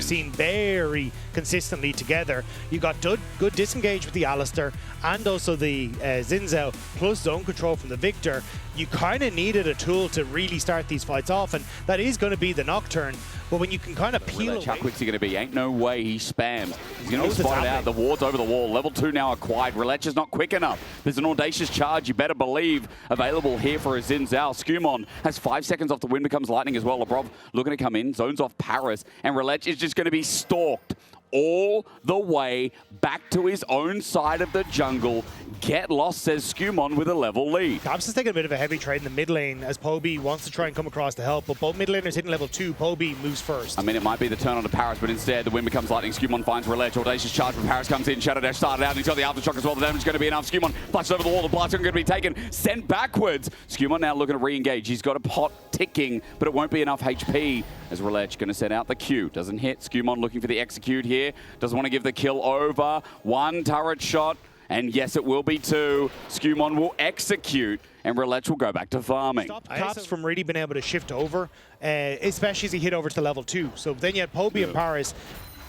seen very consistently together. You got good disengage with the Alistair and also the Zinzao plus zone control from the Victor. You kind of needed a tool to really start these fights off, and that is going to be the Nocturne. But when you can kind of peel away... How quick's he going to be? Ain't no way he spams. He's going to spot it out. The ward's over the wall. Level 2 now acquired. Relech is not quick enough. There's an audacious charge, you better believe, available here for a Xin Zhao. Skumon has 5 seconds off the wind, becomes lightning as well. Lebrov looking to come in, zones off Paris, and Relech is just going to be stalked all the way back to his own side of the jungle. Get lost, says Skumon with a level lead. Caps is taking a bit of a heavy trade in the mid lane as Poby wants to try and come across to help, but both mid laners hitting level 2. Poby moves first. I mean, it might be the turn on to Paris, but instead the wind becomes lightning. Skumon finds Relech. Audacious charge from Paris comes in. Shadow Dash started out, and he's got the aftershock as well. The damage is going to be enough. Skumon flashes over the wall. The blast is going to be taken, sent backwards. Skumon now looking to re-engage. He's got a pot ticking, but it won't be enough HP as Relech going to send out the Q. Doesn't hit. Skumon looking for the execute here. Doesn't want to give the kill over. One turret shot. And yes, it will be 2. Skumon will execute, and Relech will go back to farming. Stop Caps from really being able to shift over, especially as he hit over to level 2. So then you had Poby and Paris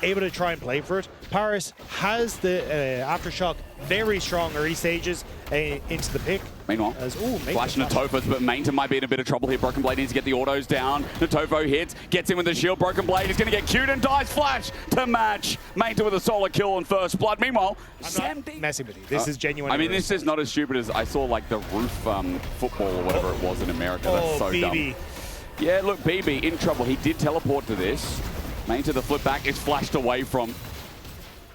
able to try and play for it. Paris has the aftershock very strong early stages into the pick. Meanwhile, flashing Natofos, but Mainton might be in a bit of trouble here. Broken Blade needs to get the autos down. Natofo hits, gets in with the shield. Broken Blade is going to get queued and dies. Flash to match. Mainton with a solo kill on first blood. Meanwhile, I'm not messing with you. This is genuine. I mean, this is not as stupid as I saw like the roof football or whatever it was in America. That's so BB. dumb. Yeah, look, BB in trouble. He did teleport to this. Mainton the flip back is flashed away from.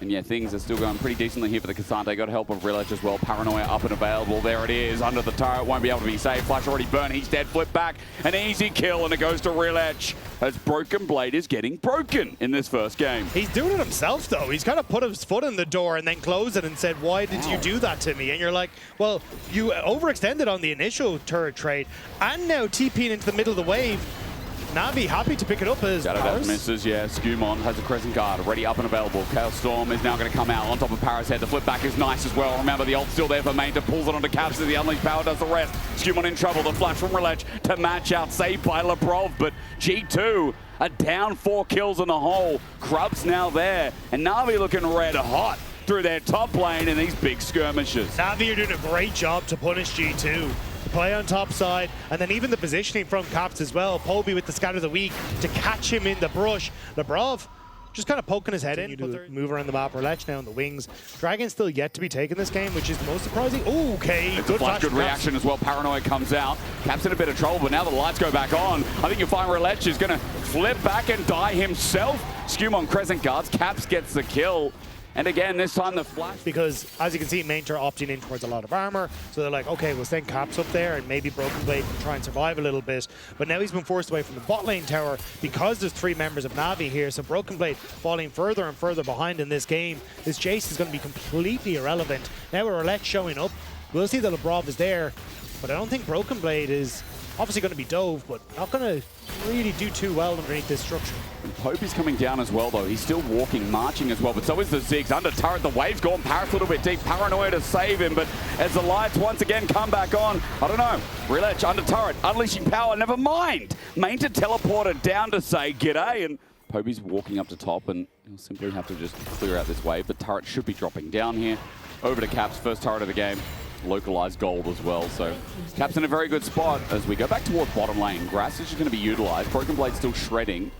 And yeah, things are still going pretty decently here for the Cassante. Got help of Relech as well. Paranoia up and available. There it is. Under the turret. Won't be able to be saved. Flash already burned. He's dead. Flip back. An easy kill. And it goes to Relech as Broken Blade is getting broken in this first game. He's doing it himself, though. He's kind of put his foot in the door and then closed it and said, why did you do that to me? And you're like, well, you overextended on the initial turret trade and now TPing into the middle of the wave. Navi happy to pick it up as Shadow Dash misses, yeah. Skumon has a Crescent Guard already up and available. Chaos Storm is now going to come out on top of Paris' head. The flip back is nice as well. Remember, the ult's still there for Mainton. Pulls it onto Caps as the Unleashed Power does the rest. Skumon in trouble. The flash from Relech to match out. Saved by Lebrov, but G2 are down 4 kills in the hole. Krub's now there. And Navi looking red hot through their top lane in these big skirmishes. Navi are doing a great job to punish G2. Play on top side, and then even the positioning from Caps as well. Poby with the scatter of the week to catch him in the brush. Lebrov just kind of poking his head in. Move around the map. Relech now in the wings. Dragon's still yet to be taken this game, which is the most surprising. Ooh, okay. It's a flash, good reaction as well. Paranoia comes out. Caps in a bit of trouble, but now the lights go back on. I think you'll find Relech is going to flip back and die himself. Skumon Crescent Guards. Caps gets the kill. And again, this time the flash. Because, as you can see, Mainter opting in towards a lot of armor. So they're like, okay, we'll send Caps up there and maybe Broken Blade can try and survive a little bit. But now he's been forced away from the bot lane tower because there's 3 members of Navi here. So Broken Blade falling further and further behind in this game. This Jace is going to be completely irrelevant. Now with Relech showing up, we'll see that Lebrov is there. But I don't think Broken Blade is obviously going to be dove, but not going to really do too well underneath this structure. Pope is coming down as well, though. He's still walking, marching as well, but so is the Ziggs. Under turret, the wave's gone. Paris a little bit deep. Paranoia to save him, but as the lights once again come back on, I don't know. Relech under turret, unleashing power, never mind. Mainton teleported down to say g'day, and Poby's walking up to top, and he'll simply have to just clear out this wave. The turret should be dropping down here. Over to Caps, first turret of the game. Localized gold as well, so Caps in a very good spot as we go back towards bottom lane. Grass is just going to be utilized. Broken Blade still shredding.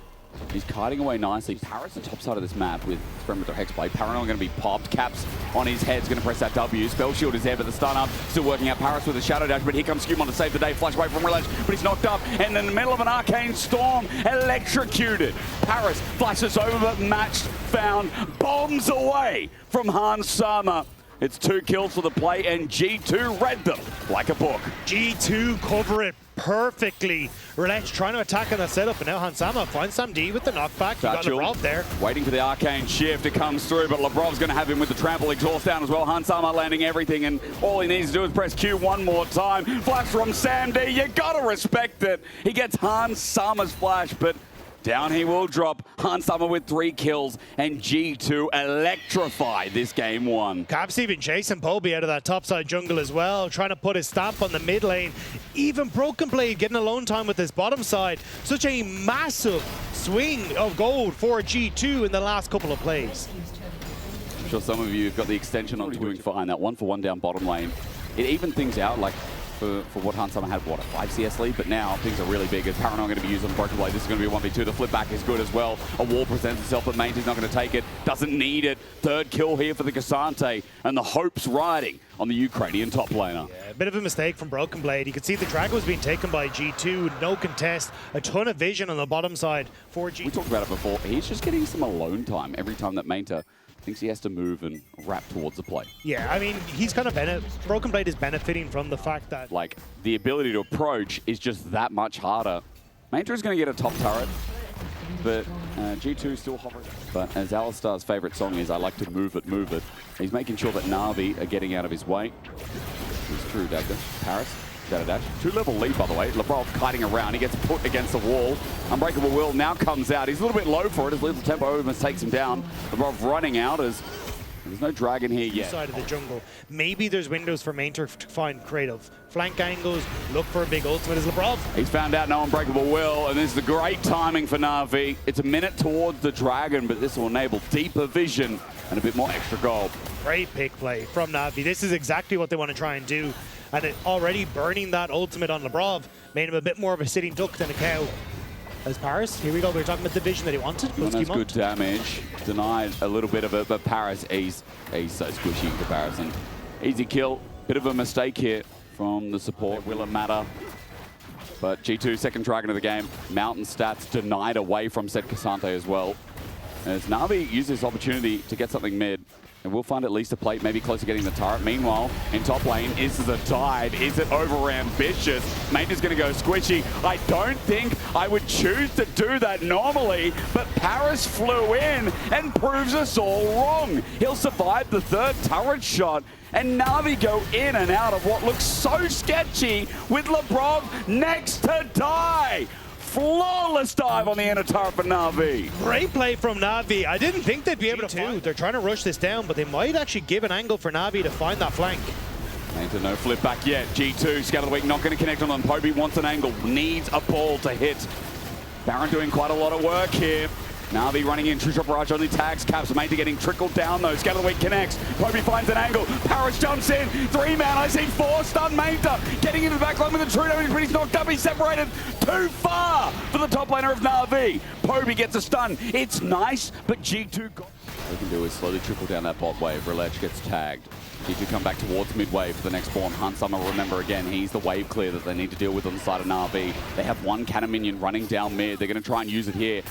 He's kiting away nicely. Paris the top side of this map with Experimental Hexblade. Paranoia going to be popped. Caps on his head is going to press that W. Spell Shield is there, but the stun up still working out. Paris with a Shadow Dash, but here comes Skumon to save the day. Flash away from Relech, but he's knocked up. And in the middle of an Arcane Storm, electrocuted. Paris flashes over, but matched, found, bombs away from Hans Sama. It's 2 kills for the play, and G2 read them like a book. G2 cover it perfectly. Relech trying to attack on the setup, and now Hansama finds some D with the knockback. You got Lebrov there. Waiting for the arcane shift. It comes through, but Lebrov's going to have him with the trample exhaust down as well. Hansama landing everything, and all he needs to do is press Q one more time. Flash from Sam D. You got to respect it. He gets Hansama's flash, but Down he will drop. Hansama with 3 kills, and G2 electrify this game 1. Cap's even chasing Poby out of that topside jungle as well, trying to put his stamp on the mid lane. Even Broken Blade getting alone time with this bottom side. Such a massive swing of gold for G2 in the last couple of plays. I'm sure some of you have got the extension on doing fine. That 1-for-1 down bottom lane. It evened things out, like for what Hansama had, what, a 5 CS lead? But now things are really big as Paranoid going to be used on Broken Blade. This is going to be a 1v2. The flip back is good as well. A wall presents itself, but Mainty's not going to take it. Doesn't need it. 3rd kill here for the Cassante, and the hopes riding on the Ukrainian top laner. Yeah, a bit of a mistake from Broken Blade. You could see the Dragon was being taken by G2. No contest. A ton of vision on the bottom side for G2. We talked about it before. He's just getting some alone time every time that Mainta thinks he has to move and wrap towards the play. Yeah, I mean, he's kind of Broken Blade is benefiting from the fact that, like, the ability to approach is just that much harder. Mainta is going to get a top turret, but G2 still hovering. But as Alistar's favorite song is, I like to move it, he's making sure that Navi are getting out of his way. It's true, Dagda. Paris. Dash. 2-level lead, by the way. Lebrov kiting around. He gets put against the wall. Unbreakable Will now comes out. He's a little bit low for it. His little tempo almost takes him down. Lebrov running out as there's no dragon here yet. Side of the jungle. Maybe there's windows for Mainter to find creative flank angles, look for a big ultimate as Lebrov. He's found out no Unbreakable Will, and this is the great timing for Navi. It's a minute towards the dragon, but this will enable deeper vision and a bit more extra gold. Great pick play from Navi. This is exactly what they want to try and do. And it already burning that ultimate on Lebrov made him a bit more of a sitting duck than a cow. As Paris, here we go, we're talking about the vision that he wanted. That's good damage. Denied a little bit of it, but Paris, he's so squishy in comparison. Easy kill. Bit of a mistake here from the support. Will it matter? But G2, second dragon of the game. Mountain stats denied away from said Cassante as well. As Navi uses this opportunity to get something mid. And we'll find at least a plate, maybe close to getting the turret. Meanwhile, in top lane, is the dive. Is it over-ambitious? Mainta's going to go squishy. I don't think I would choose to do that normally, but Paris flew in and proves us all wrong. He'll survive the 3rd turret shot, and Navi go in and out of what looks so sketchy with Lebrov next to die. Flawless dive on the inner turret for Navi. Great play from Navi. I didn't think they'd be able to find. They're trying to rush this down, but they might actually give an angle for Navi to find that flank. Mainta no flip back yet. G2, Scout of the Week, not going to connect on them. Poby wants an angle, needs a ball to hit. Baron doing quite a lot of work here. Navi running in, True Shot Barrage only tags Caps. Mainta getting trickled down though. Scout of the Week connects. Poby finds an angle. Paris jumps in. 3-man. I see 4 stun Mainta. Getting into the back line with the true damage, but he's knocked up. He's separated too far for the top laner of Navi. Poby gets a stun. It's nice, but G2 got... What we can do is slowly trickle down that bot wave. Relech gets tagged. G2 come back towards mid-wave for the next spawn. Hansama, remember again, he's the wave clear that they need to deal with on the side of Navi. They have 1 cannon minion running down mid. They're going to try and use it here.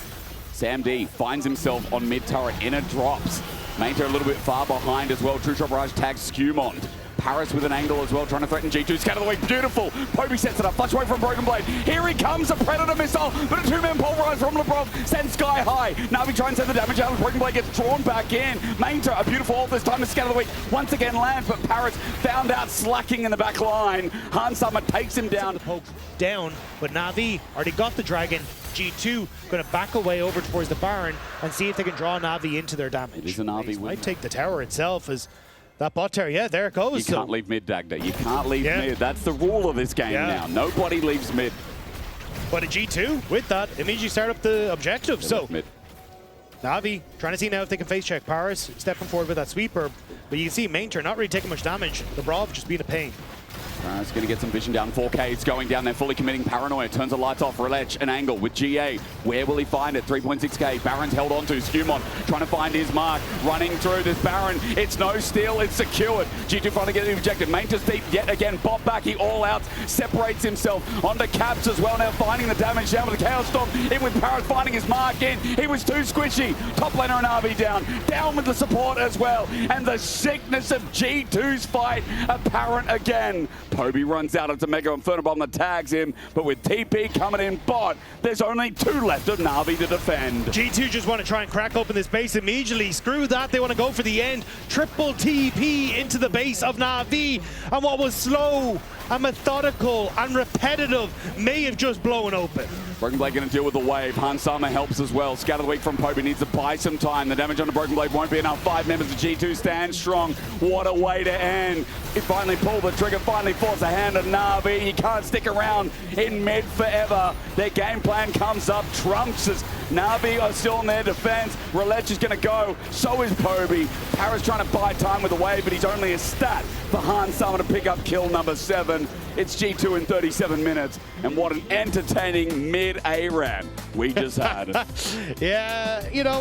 Sam D finds himself on mid-turret, inner drops. Mainta a little bit far behind as well. True Shot Barrage tags Skewmont. Paris with an angle as well, trying to threaten G2. Scatter the way, beautiful. Poby sets it up, flush away from Broken Blade. Here he comes, a Predator missile, but a 2-man pulverize from Lebrov sends sky high. Navi try and send the damage out, Broken Blade gets drawn back in. Mainta, a beautiful ult this time to Scatter the Week. Once again lands, but Paris found out slacking in the back line. Hansama takes him down. Poke down, but Navi already got the dragon. G2 going to back away over towards the Baron and see if they can draw Navi into their damage. It is a Navi win. Might take the tower itself as that bot tower. Yeah, there it goes. You can't leave mid, Dagda. You can't leave mid. That's the rule of this game now. Nobody leaves mid. But a G2 with that immediately start up the objective. So mid. Navi trying to see now if they can face check Paris, stepping forward with that sweeper. But you can see Mainter not really taking much damage. The Brav just being a pain. It's going to get some vision down. 4K, it's going down there, fully committing Paranoia. Turns the lights off. Relech, an angle with GA. Where will he find it? 3.6K. Baron's held on to. Skewmont trying to find his mark. Running through this Baron. It's no steal. It's secured. G2 finally getting ejected. Mainta's deep yet again. Bot back. He all out. Separates himself onto Caps as well. Now finding the damage down with the Chaos Storm. In with Paris finding his mark in. He was too squishy. Top laner and RV down. Down with the support as well. And the sickness of G2's fight apparent again. Poby runs out into Mega Inferno Bomb that tags him, but with TP coming in bot, there's only 2 left of Navi to defend. G2 just want to try and crack open this base immediately. Screw that, they want to go for the end. Triple TP into the base of Navi, and what was slow and methodical and repetitive may have just blown open. Broken Blade going to deal with the wave. Hans Sama helps as well. Scatter the weak from Poby needs to buy some time. The damage on the Broken Blade won't be enough. 5 members of G2 stand strong. What a way to end. He finally pulled the trigger, finally forced a hand of Navi. He can't stick around in mid forever. Their game plan comes up. Trumps as Navi are still in their defense. Relech is going to go. So is Poby. Para's trying to buy time with the wave, but he's only a stat for Hans Sama to pick up kill number 7. It's G2 in 37 minutes. And what an entertaining mid-A-Ran we just had. Yeah, you know.